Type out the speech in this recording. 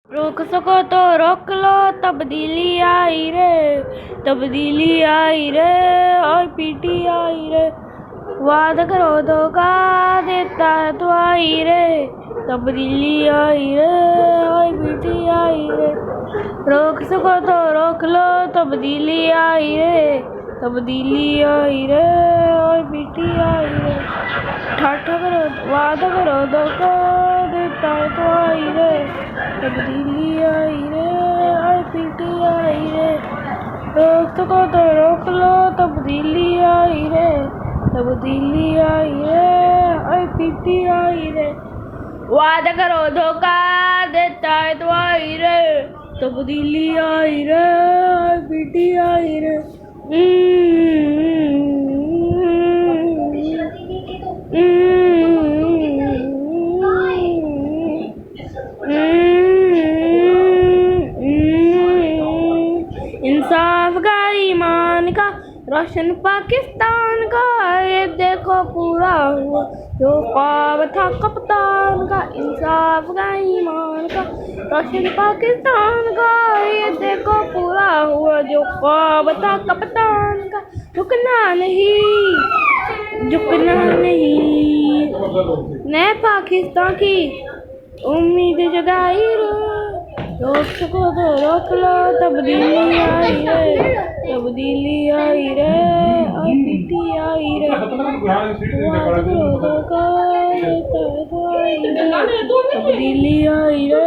रोक सको तो रोक लो, तब्दीली आई रे, तब्दीली आई रे, और पीटी आई रे। वादा करो धोखा देता है तो आई रे, तब्दीली आई रे, और पीटी आई रे। रोक सको तो रोक लो, तब्दीली आई रे, तब्दीली आई रे, और पीटी आई रे। ठाठा करो वादा करो धोखा देता है तो आई रे, तब्दीली आई रे, और पीटी आई रे। रोक सको तो रोक लो, तब्दीली आई रे, तब्दीली आई रे, और पीटी आई रे। वादा करो धोखा देता है तो आई रे, तब्दीली आई रे, और पीटी आई रे। इंसाफ का ईमान का रोशन पाकिस्तान का, ये देखो पूरा हुआ जो ख्वाब था कप्तान का। इंसाफ का ईमान का रोशन पाकिस्तान का, ये देखो पूरा हुआ जो ख्वाब था कप्तान का। झुकना नहीं, झुकना नहीं, नए पाकिस्तान की उम्मीद जगाई रे। रोक सको तो रोक लो, तब्दीली आई रे, तब्दीली आई रे, और पीटी आई रे। वादा करो धोखा देता है तो आई रे, तब्दीली आई रे,